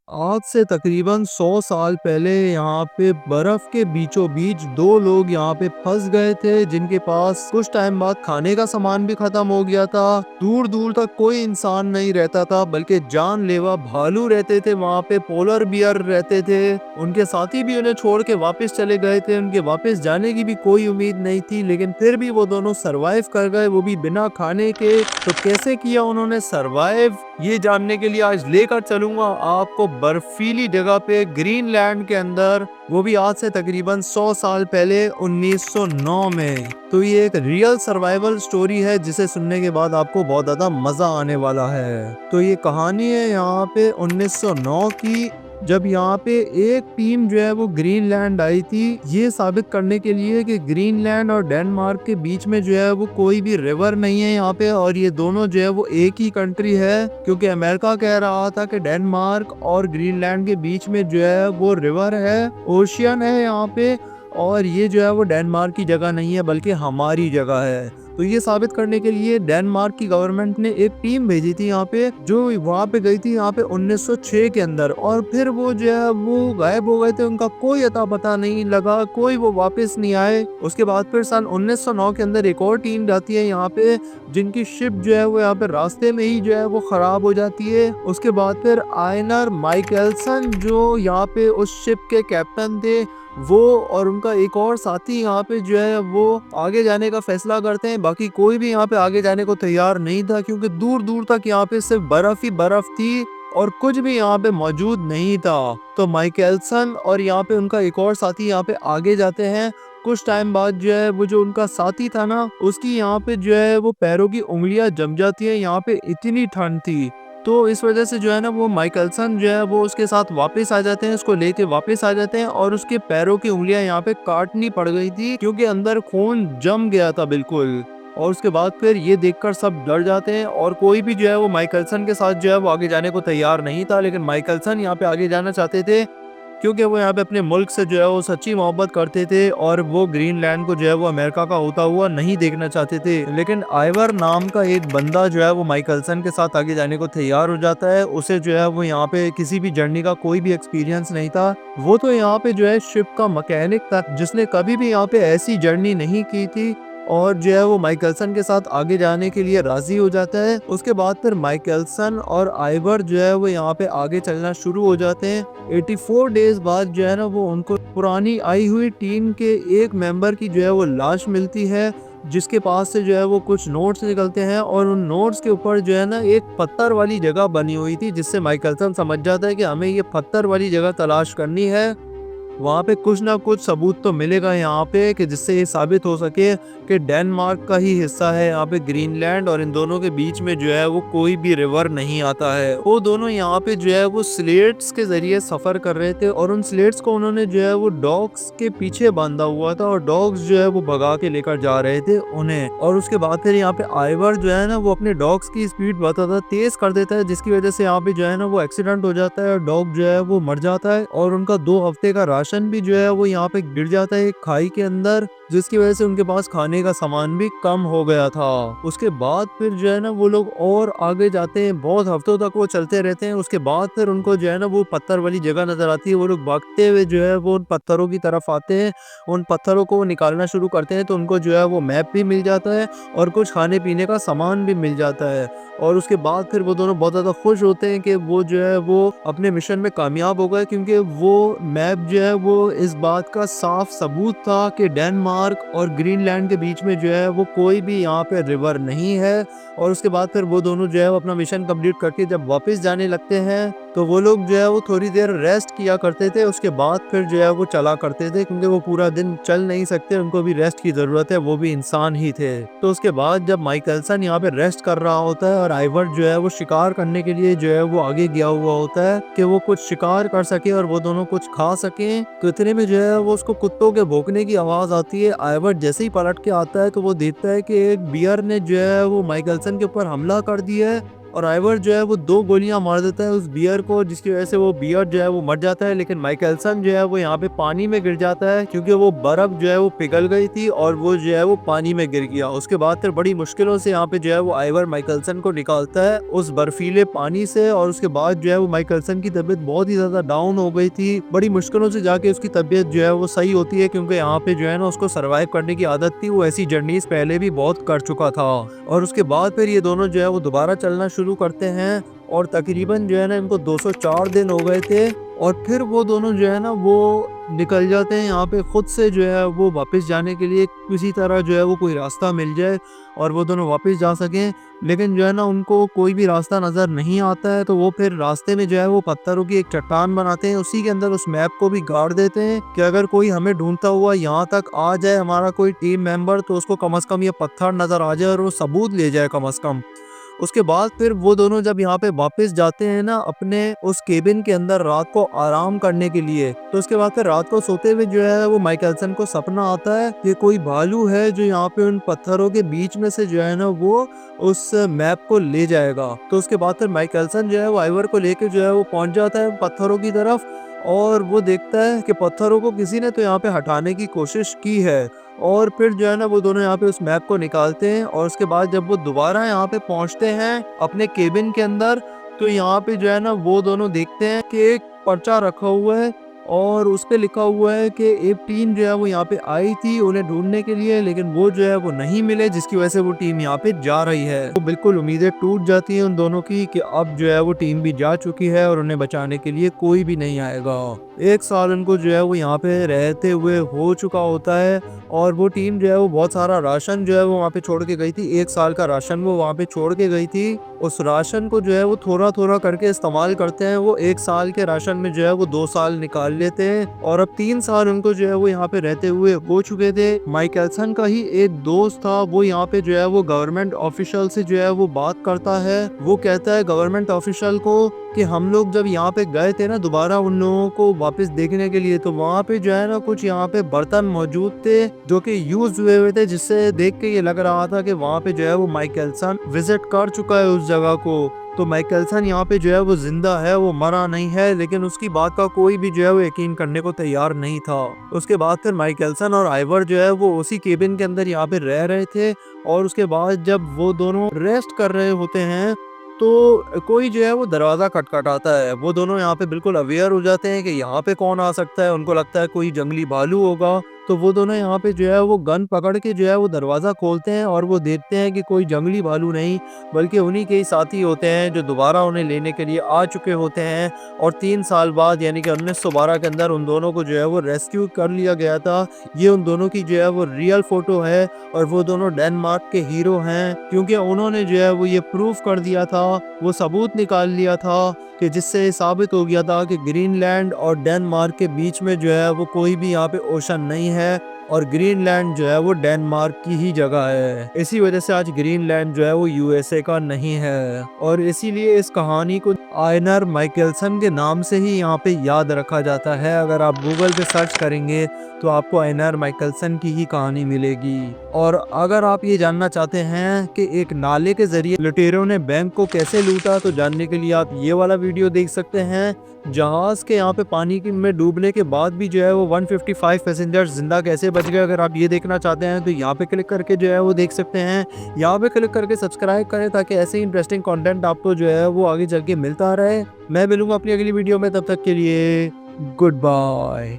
आज से तकरीबन 100 साल पहले यहाँ पे बर्फ के बीचों बीच दो लोग यहाँ पे फंस गए थे, जिनके पास कुछ टाइम बाद खाने का सामान भी खत्म हो गया था। दूर दूर तक कोई इंसान नहीं रहता था, बल्कि जानलेवा भालू रहते थे वहाँ पे, पोलर बियर रहते थे। उनके साथी भी उन्हें छोड़ के वापस चले गए थे, उनके वापस जाने की भी कोई उम्मीद नहीं थी, लेकिन फिर भी वो दोनों सरवाइव कर गए, वो भी बिना खाने के। तो कैसे किया उन्होंने सरवाइव, ये जानने के लिए आज लेकर चलूंगा आपको बर्फीली जगह पे, ग्रीनलैंड के अंदर, वो भी आज से तकरीबन 100 साल पहले 1909 में। तो ये एक रियल सर्वाइवल स्टोरी है, जिसे सुनने के बाद आपको बहुत ज्यादा मजा आने वाला है। तो ये कहानी है यहाँ पे 1909 की, जब यहाँ पे एक टीम जो है वो ग्रीनलैंड आई थी, ये साबित करने के लिए कि ग्रीनलैंड और डेनमार्क के बीच में जो है वो कोई भी रिवर नहीं है यहाँ पे, और ये दोनों जो है वो एक ही कंट्री है। क्योंकि अमेरिका कह रहा था कि डेनमार्क और ग्रीनलैंड के बीच में जो है वो रिवर है, ओशियन है यहाँ पे, और ये जो है वो डेनमार्क की जगह नहीं है बल्कि हमारी जगह है। तो ये साबित करने के लिए डेनमार्क की गवर्नमेंट ने एक टीम भेजी थी यहाँ पे, जो वहाँ पे गई थी यहाँ पे 1906 के अंदर, और फिर वो जो है वो गायब हो गए थे, उनका कोई अता पता नहीं लगा, कोई वो वापस नहीं आए। उसके बाद फिर सन 1909 के अंदर एक और टीम जाती है यहाँ पे, जिनकी शिप जो है वो यहाँ पे रास्ते में ही जो है वो खराब हो जाती है। उसके बाद फिर आयनर माइकलसन, जो यहाँ पे उस शिप के कैप्टन थे, वो और उनका एक और साथी यहाँ पे जो है वो आगे जाने का फैसला करते हैं। बाकी कोई भी यहाँ पे आगे जाने को तैयार नहीं था, क्योंकि दूर दूर तक यहाँ पे सिर्फ बर्फ ही बर्फ थी और कुछ भी यहाँ पे मौजूद नहीं था। तो माइकलसन और यहाँ पे उनका एक और साथी यहाँ पे आगे जाते हैं। कुछ टाइम बाद जो है वो जो उनका साथी था ना, उसकी यहाँ पे जो है वो पैरों की उंगलियां जम जाती है, यहाँ पे इतनी ठंड थी। तो इस वजह से जो है ना वो माइकलसन जो है वो उसके साथ वापस आ जाते हैं, उसको लेके वापस आ जाते हैं, और उसके पैरों की उंगलियां यहाँ पे काटनी पड़ गई थी, क्योंकि अंदर खून जम गया था बिल्कुल। और उसके बाद फिर ये देखकर सब डर जाते हैं, और कोई भी जो है वो माइकलसन के साथ जो है वो आगे जाने को तैयार नहीं था। लेकिन माइकलसन यहाँ पे आगे जाना चाहते थे, क्योंकि वो यहाँ पे अपने मुल्क से जो है वो सच्ची मोहब्बत करते थे, और वो ग्रीनलैंड को जो है वो अमेरिका का होता हुआ नहीं देखना चाहते थे। लेकिन आइवर नाम का एक बंदा जो है वो माइकलसन के साथ आगे जाने को तैयार हो जाता है। उसे जो है वो यहाँ पे किसी भी जर्नी का कोई भी एक्सपीरियंस नहीं था। वो तो यहाँ पे जो है शिप का मैकेनिक था, जिसने कभी भी यहाँ पे ऐसी जर्नी नहीं की थी, और जो है वो माइकलसन के साथ आगे जाने के लिए राजी हो जाता है। उसके बाद फिर माइकलसन और आइवर जो है वो यहाँ पे आगे चलना शुरू हो जाते हैं। 84 डेज बाद जो है ना वो उनको पुरानी आई हुई टीम के एक मेंबर की जो है वो लाश मिलती है, जिसके पास से जो है वो कुछ नोट्स निकलते हैं, और उन नोट्स के ऊपर जो है ना एक पत्थर वाली जगह बनी हुई थी, जिससे माइकलसन समझ जाता है कि हमें ये पत्थर वाली जगह तलाश करनी है। वहाँ पे कुछ ना कुछ सबूत तो मिलेगा यहाँ पे, कि जिससे ये साबित हो सके कि डेनमार्क का ही हिस्सा है यहाँ पे ग्रीनलैंड, और इन दोनों के बीच में जो है वो कोई भी रिवर नहीं आता है। वो दोनों यहाँ पे जो है वो स्लेट्स के जरिए सफर कर रहे थे, और उन स्लेट्स को उन्होंने जो है वो डॉग्स के पीछे बांधा हुआ था, और डॉग्स जो है वो भगा के लेकर जा रहे थे उन्हें। और उसके बाद फिर यहाँ पे आइवर जो है ना वो अपने डॉग्स की स्पीड बहुत ज्यादा तेज कर देता है, जिसकी वजह से यहाँ पे जो है ना वो एक्सीडेंट हो जाता है, और डॉग जो है वो मर जाता है, और उनका 2 हफ्ते का राशन भी जो है वो यहाँ पे गिर जाता है एक खाई के अंदर, जिसकी वजह से उनके पास खाने का सामान भी कम हो गया था। उसके बाद फिर जो है ना वो लोग और आगे जाते हैं, बहुत हफ्तों तक वो चलते रहते हैं। उसके बाद फिर उनको जो है ना वो पत्थर वाली जगह नजर आती है, वो लोग भागते हुए जो है वो उन पत्थरों की तरफ आते हैं, उन पत्थरों को निकालना शुरू करते हैं। तो उनको जो है वो मैप भी मिल जाता है, और कुछ खाने पीने का सामान भी मिल जाता है। और उसके बाद फिर वो दोनों बहुत ज़्यादा खुश होते हैं कि वो जो है वो अपने मिशन में कामयाब हो गए, क्योंकि वो मैप जो है वो इस बात का साफ सबूत था कि डेनमार्क और ग्रीनलैंड के बीच में जो है वो कोई भी यहाँ पे रिवर नहीं है। और उसके बाद फिर वो दोनों जो है वो अपना मिशन कंप्लीट करके जब वापस जाने लगते हैं, तो वो लोग जो है वो थोड़ी देर रेस्ट किया करते थे। उसके बाद फिर जो है वो चला करते थे, क्योंकि वो पूरा दिन चल नहीं सकते, उनको भी रेस्ट की जरूरत है, वो भी इंसान ही थे। तो उसके बाद जब माइकलसन यहाँ पे रेस्ट कर रहा होता है, और आइवर जो है वो शिकार करने के लिए जो है वो आगे गया हुआ होता है कि वो कुछ शिकार कर सके और वो दोनों कुछ खा सके, तो इतने में जो है वो उसको कुत्तों के भौंकने की आवाज आती है। आइवर जैसे ही पलट के आता है तो वो देखता है कि एक बियर ने जो है वो माइकलसन के ऊपर हमला कर दिया है, और आइवर जो है वो 2 गोलियां मार देता है उस बियर को, जिसकी वजह से वो बियर जो है वो मर जाता है। लेकिन माइकलसन जो है वो यहाँ पे पानी में गिर जाता है, क्योंकि वो बर्फ जो है वो पिघल गई थी और वो जो है वो पानी में गिर गया। उसके बाद फिर बड़ी मुश्किलों से यहाँ पे जो है वो आइवर माइकलसन को निकालता है उस बर्फीले पानी से। और उसके बाद जो है वो माइकलसन की तबीयत बहुत ही ज्यादा डाउन हो गई थी। बड़ी मुश्किलों से जाके उसकी तबीयत जो है वो सही होती है, क्योंकि यहाँ पे जो है ना उसको सरवाइव करने की आदत थी। वो ऐसी जर्नीज पहले भी बहुत कर चुका था। और उसके बाद फिर ये दोनों जो है वो दोबारा चलना शुरू करते हैं, और तकरीबन जो है ना इनको 204 दिन हो गए थे। और फिर वो दोनों जो है ना वो निकल जाते हैं यहाँ पे खुद से जो है वो वापस जाने के लिए, किसी तरह जो है वो कोई रास्ता मिल जाए और वो दोनों वापस जा सकें। लेकिन जो है ना उनको कोई भी रास्ता नज़र नहीं आता है, तो वो फिर रास्ते में जो है वो पत्थरों की एक चट्टान बनाते हैं, उसी के अंदर उस मैप को भी गाड़ देते हैं कि अगर कोई हमें ढूंढता हुआ यहाँ तक आ जाए, हमारा कोई टीम मेंबर, तो उसको कम से कम ये पत्थर नज़र आ जाए और वो सबूत ले जाए कम से कम। उसके बाद फिर वो दोनों जब यहाँ पे वापस जाते हैं ना अपने उस केबिन के अंदर रात को आराम करने के लिए, तो उसके बाद फिर रात को सोते हुए जो है वो माइकलसन को सपना आता है कि कोई भालू है जो यहाँ पे उन पत्थरों के बीच में से जो है ना वो उस मैप को ले जाएगा। तो उसके बाद फिर माइकलसन जो है वो आइवर को लेके जो है वो पहुंच जाता है पत्थरों की तरफ, और वो देखता है कि पत्थरों को किसी ने तो यहाँ पे हटाने की कोशिश की है। और फिर जो है ना वो दोनों यहाँ पे उस मैप को निकालते हैं, और उसके बाद जब वो दोबारा यहाँ पे पहुँचते हैं अपने केबिन के अंदर, तो यहाँ पे जो है ना वो दोनों देखते हैं कि एक पर्चा रखा हुआ है और उस पे लिखा हुआ है कि एक टीम जो है वो यहाँ पे आई थी उन्हें ढूंढने के लिए, लेकिन वो जो है वो नहीं मिले, जिसकी वजह से वो टीम यहाँ पे जा रही है। तो बिल्कुल उम्मीदें टूट जाती हैं उन दोनों की कि अब जो है वो टीम भी जा चुकी है और उन्हें बचाने के लिए कोई भी नहीं आएगा। 1 साल उनको जो है वो यहाँ पे रहते हुए हो चुका होता है, और वो टीम जो है वो बहुत सारा राशन जो है वो वहाँ पे छोड़ के गई थी। 1 साल का राशन वो वहाँ पे छोड़ के गई थी। उस राशन को जो है वो थोड़ा थोड़ा करके इस्तेमाल करते हैं। वो 1 साल के राशन में जो है वो 2 साल निकाल लेते हैं, और अब 3 साल उनको जो है वो यहाँ पे रहते हुए हो चुके थे। माइकलसन का ही एक दोस्त था, वो यहाँ पे जो है वो गवर्नमेंट ऑफिशियल से जो है वो बात करता है। वो कहता है गवर्नमेंट ऑफिशियल को कि हम लोग जब यहाँ पे गए थे ना दोबारा उन लोगों को वापस देखने के लिए, तो वहाँ पे जो है ना कुछ यहाँ पे बर्तन मौजूद थे जो कि यूज हुए थे, जिससे देख के ये लग रहा था कि वहाँ पे जो है वो माइकलसन विजिट कर चुका है उस जगह को। तो माइकलसन यहाँ पे जो है वो जिंदा है, वो मरा नहीं है, लेकिन उसकी बात का कोई भी जो है वो यकीन करने को तैयार नहीं था। उसके बाद फिर माइकलसन और आइवर जो है वो उसी केबिन के अंदर यहाँ पे रह रहे थे, और उसके बाद जब वो दोनों रेस्ट कर रहे होते हैं तो कोई जो है वो दरवाज़ा खटखटाता है। वो दोनों यहाँ पे बिल्कुल अवेयर हो जाते हैं कि यहाँ पे कौन आ सकता है। उनको लगता है कोई जंगली भालू होगा, तो वो दोनों यहाँ पे जो है वो गन पकड़ के जो है वो दरवाज़ा खोलते हैं, और वो देखते हैं कि कोई जंगली भालू नहीं बल्कि उन्हीं के ही साथी होते हैं जो दोबारा उन्हें लेने के लिए आ चुके होते हैं। और 3 साल बाद यानी कि 1912 के अंदर उन दोनों को जो है वो रेस्क्यू कर लिया गया था। ये उन दोनों की जो है वो रियल फोटो है, और वो दोनों डेनमार्क के हीरो हैं, क्योंकि उन्होंने जो है वो ये प्रूफ कर दिया था, वो सबूत निकाल लिया था कि जिससे साबित हो गया था कि ग्रीनलैंड और डेनमार्क के बीच में जो है वो कोई भी यहाँ पे ओशन नहीं है, और ग्रीनलैंड जो है वो डेनमार्क की ही जगह है। इसी वजह से आज ग्रीनलैंड जो है वो यूएसए का नहीं है, और इसीलिए इस कहानी को आइनर माइकलसन के नाम से ही यहाँ पे याद रखा जाता है। अगर आप गूगल पे सर्च करेंगे तो आपको आइनर माइकलसन की ही कहानी मिलेगी। और अगर आप ये जानना चाहते हैं कि एक नाले के जरिए लुटेरों ने बैंक को कैसे लूटा, तो जानने के लिए आप ये वाला वीडियो देख सकते हैं। जहाज के यहाँ पे पानी में डूबने के बाद भी जो है वो 155 पैसेंजर्स जिंदा कैसे बच गए, अगर आप ये देखना चाहते हैं तो यहाँ पे क्लिक करके जो है वो देख सकते हैं। यहाँ पे क्लिक करके सब्सक्राइब करें ताकि ऐसे ही इंटरेस्टिंग कंटेंट आपको जो है वो आगे चल के मिलता रहे। मैं मिलूंगा अपनी अगली वीडियो में, तब तक के लिए गुड बाय।